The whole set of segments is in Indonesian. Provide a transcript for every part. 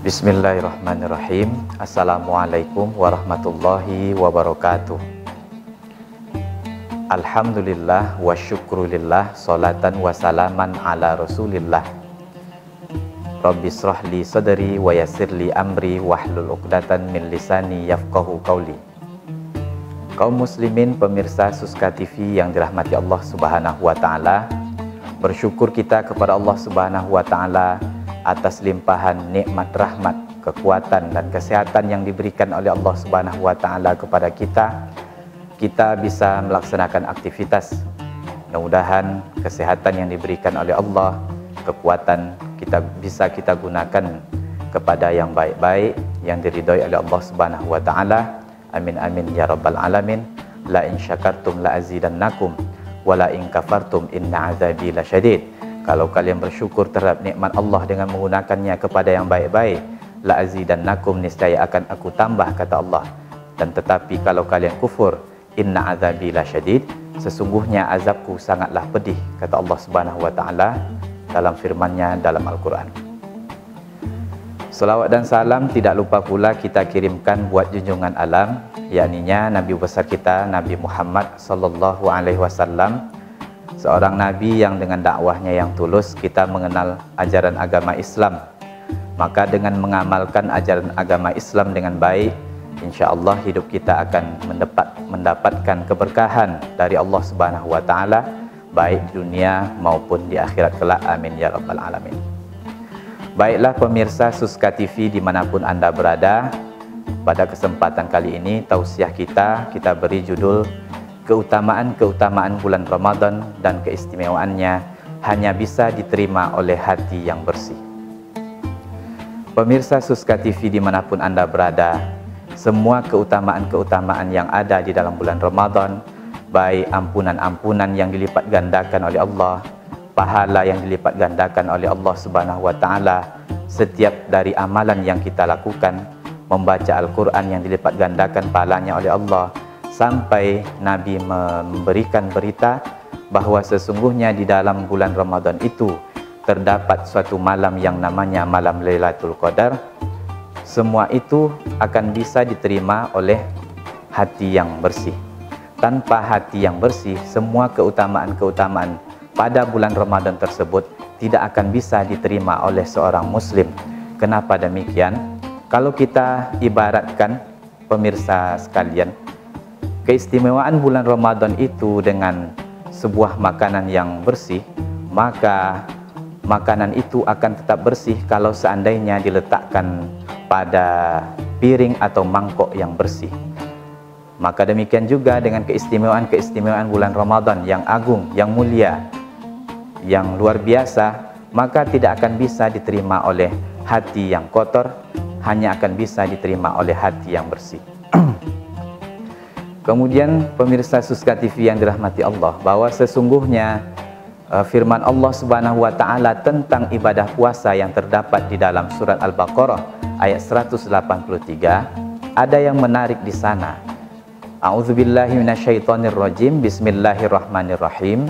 Bismillahirrahmanirrahim. Assalamualaikum warahmatullahi wabarakatuh. Alhamdulillah wa syukrulillah, salatan wa salaman ala rasulillah. Rabbi shrahli sadri wa yassirli amri wahlul uqdatan min lisani yafqahu qawli. Kaum muslimin pemirsa Suska TV yang dirahmati Allah Subhanahu wa taala, bersyukur kita kepada Allah Subhanahu wa taala atas limpahan nikmat rahmat, kekuatan dan kesehatan yang diberikan oleh Allah Subhanahu wa taala kepada kita. Kita bisa melaksanakan aktivitas. Mudah-mudahan kesehatan yang diberikan oleh Allah, kekuatan bisa kita gunakan kepada yang baik-baik, yang diridhoi oleh Allah Subhanahu wa taala. Amin amin ya rabbal alamin. La in syakartum la azidannakum wa la in kafartum inna azabi lasyadid. Kalau kalian bersyukur terhadap nikmat Allah dengan menggunakannya kepada yang baik-baik, la azidannakum, niscaya akan aku tambah, kata Allah. Dan tetapi kalau kalian kufur, inna azabi lasyadid, sesungguhnya azabku sangatlah pedih, kata Allah Subhanahu wa taala dalam firman-Nya dalam Al-Qur'an. Salawat dan salam tidak lupa pula kita kirimkan buat junjungan alam, yakninya Nabi besar kita Nabi Muhammad sallallahu alaihi wasallam, seorang nabi yang dengan dakwahnya yang tulus kita mengenal ajaran agama Islam. Maka dengan mengamalkan ajaran agama Islam dengan baik, insya Allah hidup kita akan mendapatkan keberkahan dari Allah Subhanahu wa taala, baik di dunia maupun di akhirat kelak. Amin ya rabbal alamin. Baiklah pemirsa Suska TV dimanapun Anda berada, pada kesempatan kali ini tausiah kita beri judul keutamaan-keutamaan bulan Ramadan dan keistimewaannya hanya bisa diterima oleh hati yang bersih. Pemirsa Suska TV dimanapun Anda berada, semua keutamaan-keutamaan yang ada di dalam bulan Ramadan, baik ampunan-ampunan yang dilipat gandakan oleh Allah, pahala yang dilipat gandakan oleh Allah Subhanahu wa taala, setiap dari amalan yang kita lakukan, membaca Al-Quran yang dilipat gandakan pahalanya oleh Allah, sampai Nabi memberikan berita bahwa sesungguhnya di dalam bulan Ramadan itu terdapat suatu malam yang namanya malam Lailatul Qadar. Semua itu akan bisa diterima oleh hati yang bersih. Tanpa hati yang bersih, semua keutamaan-keutamaan pada bulan Ramadan tersebut tidak akan bisa diterima oleh seorang muslim. Kenapa demikian? Kalau kita ibaratkan pemirsa sekalian, keistimewaan bulan Ramadan itu dengan sebuah makanan yang bersih, maka makanan itu akan tetap bersih kalau seandainya diletakkan pada piring atau mangkok yang bersih. Maka demikian juga dengan keistimewaan bulan Ramadan yang agung, yang mulia, yang luar biasa, maka tidak akan bisa diterima oleh hati yang kotor, hanya akan bisa diterima oleh hati yang bersih. Kemudian pemirsa Suska TV yang dirahmati Allah, bahwa sesungguhnya firman Allah Subhanahu wa taala tentang ibadah puasa yang terdapat di dalam surat Al-Baqarah ayat 183, ada yang menarik di sana. A'udzubillahi minasyaitonirrajim. Bismillahirrahmanirrahim.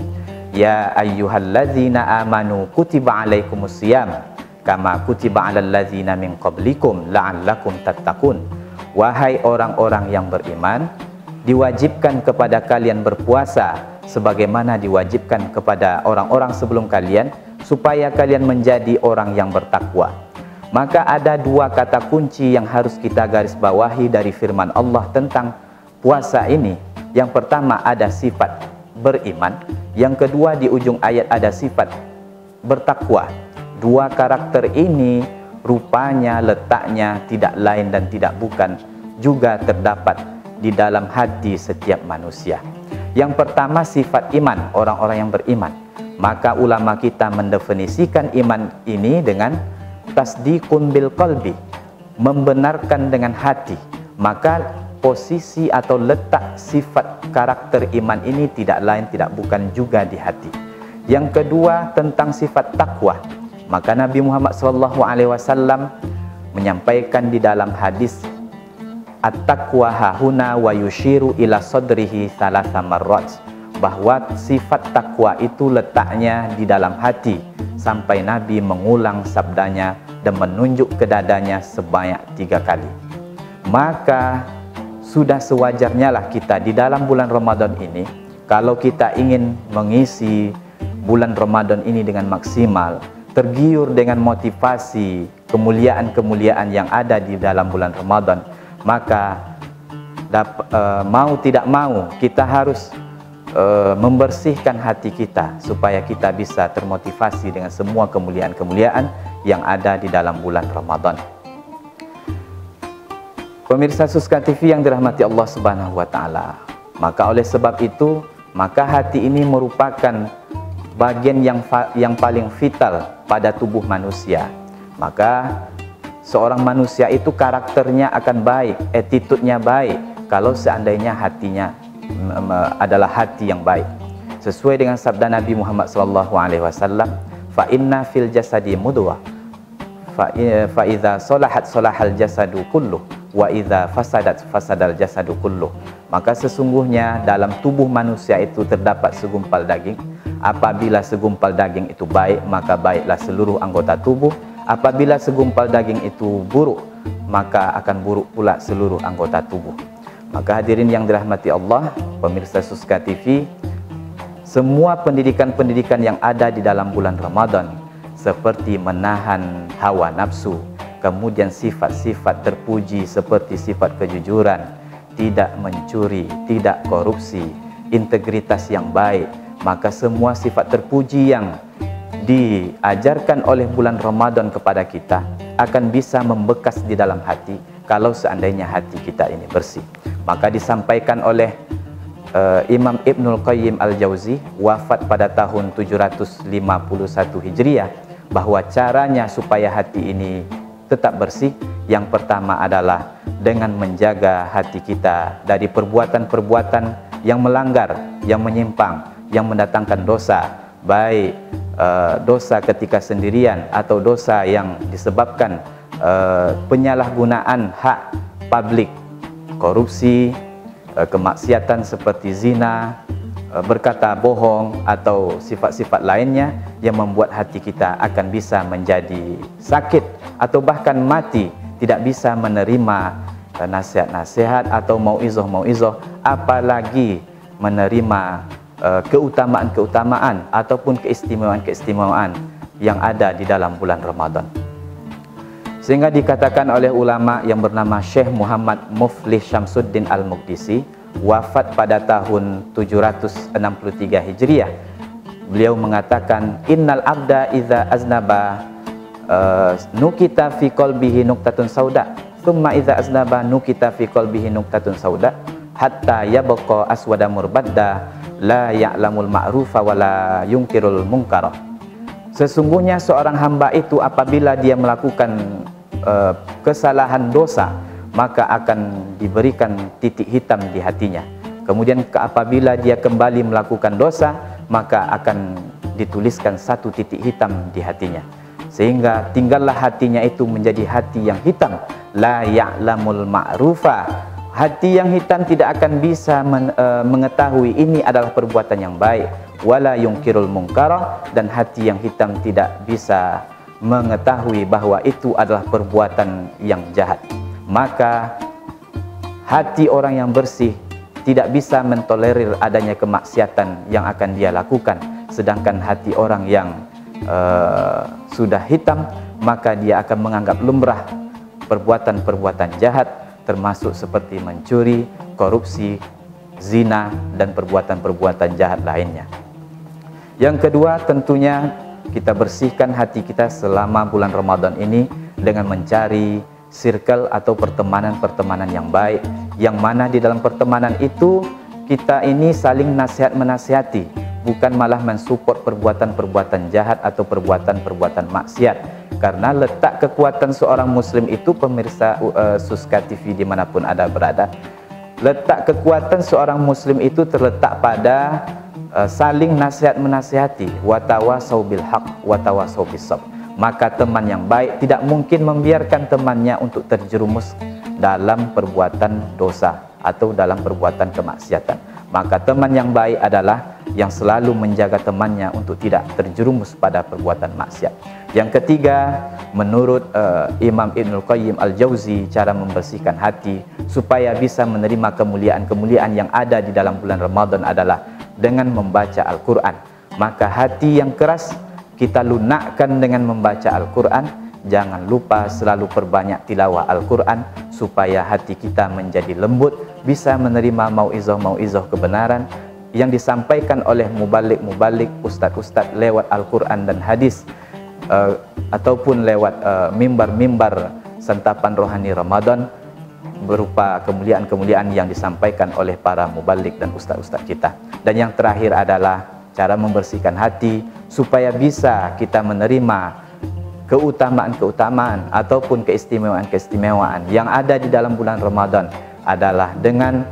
Ya ayyuhalladzina amanu kutiba alaikumusiyam kama kutiba alal ladzina min qablikum la'allakum tattaqun. Wahai orang-orang yang beriman, diwajibkan kepada kalian berpuasa sebagaimana diwajibkan kepada orang-orang sebelum kalian, supaya kalian menjadi orang yang bertakwa. Maka ada dua kata kunci yang harus kita garis bawahi dari firman Allah tentang puasa ini. Yang pertama ada sifat beriman, yang kedua di ujung ayat ada sifat bertakwa. Dua karakter ini rupanya, letaknya tidak lain dan tidak bukan juga terdapat di dalam hati setiap manusia. Yang pertama sifat iman, orang-orang yang beriman. Maka ulama kita mendefinisikan iman ini dengan tasdiqun bil qalbi, membenarkan dengan hati. Maka posisi atau letak sifat karakter iman ini tidak lain tidak bukan juga di hati. Yang kedua tentang sifat takwa. Maka Nabi Muhammad SAW menyampaikan di dalam hadis, at-taqwa hahuna wa yushiru ila sadrihi thalatha marrat, bahwa sifat takwa itu letaknya di dalam hati, sampai Nabi mengulang sabdanya dan menunjuk ke dadanya sebanyak 3 kali. Maka sudah sewajarnya lah kita di dalam bulan Ramadan ini, kalau kita ingin mengisi bulan Ramadan ini dengan maksimal, tergiur dengan motivasi kemuliaan-kemuliaan yang ada di dalam bulan Ramadan, maka mau tidak mau kita harus membersihkan hati kita supaya kita bisa termotivasi dengan semua kemuliaan-kemuliaan yang ada di dalam bulan Ramadan. Pemirsa Suska TV yang dirahmati Allah Subhanahu wa taala, maka oleh sebab itu, maka hati ini merupakan bagian yang paling vital pada tubuh manusia. Maka seorang manusia itu karakternya akan baik, attitude-nya baik kalau seandainya hatinya adalah hati yang baik. Sesuai dengan sabda Nabi Muhammad SAW, fa inna fil jasadi mudghah fa idza salahat salahal jasadu kulluh wa idza fasadat fasadal jasadu kulluh. Maka sesungguhnya dalam tubuh manusia itu terdapat segumpal daging. Apabila segumpal daging itu baik, maka baiklah seluruh anggota tubuh. Apabila segumpal daging itu buruk, maka akan buruk pula seluruh anggota tubuh. Maka hadirin yang dirahmati Allah, pemirsa Suska TV, semua pendidikan-pendidikan yang ada di dalam bulan Ramadan, seperti menahan hawa nafsu, kemudian sifat-sifat terpuji seperti sifat kejujuran, tidak mencuri, tidak korupsi, integritas yang baik, maka semua sifat terpuji yang diajarkan oleh bulan Ramadan kepada kita akan bisa membekas di dalam hati kalau seandainya hati kita ini bersih. Maka disampaikan oleh Imam Ibnul Qayyim Al-Jauzi, wafat pada tahun 751 Hijriah, bahwa caranya supaya hati ini tetap bersih, yang pertama adalah dengan menjaga hati kita dari perbuatan-perbuatan yang melanggar, yang menyimpang, yang mendatangkan dosa, baik dosa ketika sendirian atau dosa yang disebabkan penyalahgunaan hak publik, korupsi, kemaksiatan seperti zina, berkata bohong, atau sifat-sifat lainnya yang membuat hati kita akan bisa menjadi sakit atau bahkan mati, tidak bisa menerima nasihat-nasihat atau mauizah, apalagi menerima keutamaan-keutamaan ataupun keistimewaan-keistimewaan yang ada di dalam bulan Ramadan. Sehingga dikatakan oleh ulama yang bernama Syekh Muhammad Muflih Syamsuddin Al-Muqdisi, wafat pada tahun 763 Hijriah. Beliau mengatakan, innal abda idza aznaba nukita fi qalbihi nuqtatun sauda, thumma idza aznaba nukita fi qalbihi nuqtatun sauda, hatta yabqa aswada murbadda la ya'lamul ma'rufa wa la yunkirul munkara. Sesungguhnya seorang hamba itu apabila dia melakukan kesalahan dosa, maka akan diberikan titik hitam di hatinya. Kemudian apabila dia kembali melakukan dosa, maka akan dituliskan satu titik hitam di hatinya. Sehingga tinggallah hatinya itu menjadi hati yang hitam, la ya'lamul ma'rufa. Hati yang hitam tidak akan bisa mengetahui ini adalah perbuatan yang baik, wala yunkirul munkara, dan hati yang hitam tidak bisa mengetahui bahwa itu adalah perbuatan yang jahat. Maka hati orang yang bersih tidak bisa mentolerir adanya kemaksiatan yang akan dia lakukan. Sedangkan hati orang yang sudah hitam, maka dia akan menganggap lumrah perbuatan-perbuatan jahat, termasuk seperti mencuri, korupsi, zina, dan perbuatan-perbuatan jahat lainnya. Yang kedua, tentunya kita bersihkan hati kita selama bulan Ramadan ini dengan mencari circle atau pertemanan-pertemanan yang baik, yang mana di dalam pertemanan itu kita ini saling nasihat-menasihati, bukan malah mensupport perbuatan-perbuatan jahat atau perbuatan-perbuatan maksiat. Karena letak kekuatan seorang muslim itu, pemirsa Suska TV dimanapun Anda berada, letak kekuatan seorang muslim itu terletak pada saling nasihat-menasihati, watawasau bil haq watawasau bis sabr. Maka teman yang baik tidak mungkin membiarkan temannya untuk terjerumus dalam perbuatan dosa atau dalam perbuatan kemaksiatan. Maka teman yang baik adalah yang selalu menjaga temannya untuk tidak terjerumus pada perbuatan maksiat. Yang ketiga, menurut Imam Ibnul Qayyim Al-Jauzi, cara membersihkan hati supaya bisa menerima kemuliaan-kemuliaan yang ada di dalam bulan Ramadan adalah dengan membaca Al-Quran. Maka hati yang keras kita lunakkan dengan membaca Al-Quran. Jangan lupa selalu perbanyak tilawah Al-Quran supaya hati kita menjadi lembut, bisa menerima mauizah-mauizah kebenaran yang disampaikan oleh mubalik-mubalik, ustadz-ustadz lewat Al-Quran dan hadis, ataupun lewat mimbar-mimbar santapan rohani Ramadan, berupa kemuliaan-kemuliaan yang disampaikan oleh para mubalik dan ustadz-ustadz kita. Dan yang terakhir adalah cara membersihkan hati supaya bisa kita menerima keutamaan-keutamaan ataupun keistimewaan-keistimewaan yang ada di dalam bulan Ramadan adalah dengan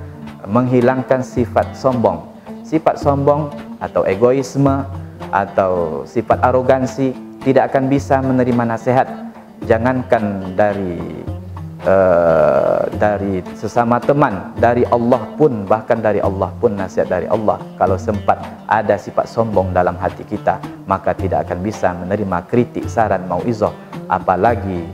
menghilangkan sifat sombong. Sifat sombong atau egoisme atau sifat arogansi tidak akan bisa menerima nasihat. Jangankan dari sesama teman, dari Allah pun, bahkan dari Allah pun, nasihat dari Allah, kalau sempat ada sifat sombong dalam hati kita, maka tidak akan bisa menerima kritik, saran, mauizah, apalagi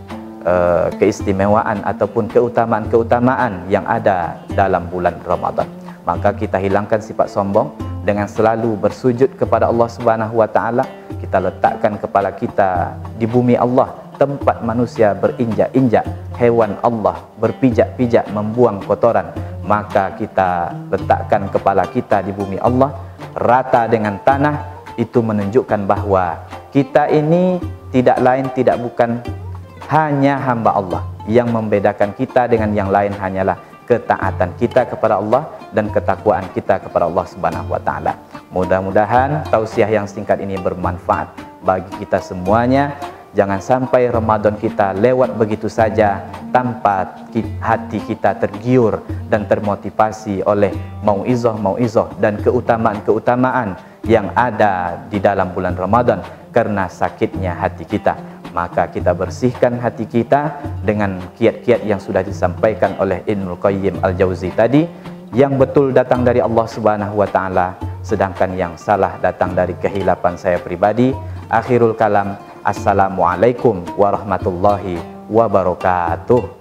keistimewaan ataupun keutamaan-keutamaan yang ada dalam bulan Ramadan. Maka kita hilangkan sifat sombong dengan selalu bersujud kepada Allah Subhanahu wa taala. Kita letakkan kepala kita di bumi Allah, tempat manusia berinjak-injak, hewan Allah berpijak-pijak membuang kotoran. Maka kita letakkan kepala kita di bumi Allah, rata dengan tanah. Itu menunjukkan bahwa kita ini tidak lain tidak bukan hanya hamba Allah. Yang membedakan kita dengan yang lain hanyalah ketaatan kita kepada Allah dan ketakwaan kita kepada Allah Subhanahu wa taala. Mudah-mudahan tausiah yang singkat ini bermanfaat bagi kita semuanya. Jangan sampai Ramadan kita lewat begitu saja tanpa hati kita tergiur dan termotivasi oleh mauizah-mauizah dan keutamaan-keutamaan yang ada di dalam bulan Ramadan karena sakitnya hati kita. Maka kita bersihkan hati kita dengan kiat-kiat yang sudah disampaikan oleh Ibnul Qayyim Al-Jauzi tadi, yang betul datang dari Allah Subhanahu wa taala, sedangkan yang salah datang dari kehilapan saya pribadi. Akhirul kalam, assalamualaikum warahmatullahi wabarakatuh.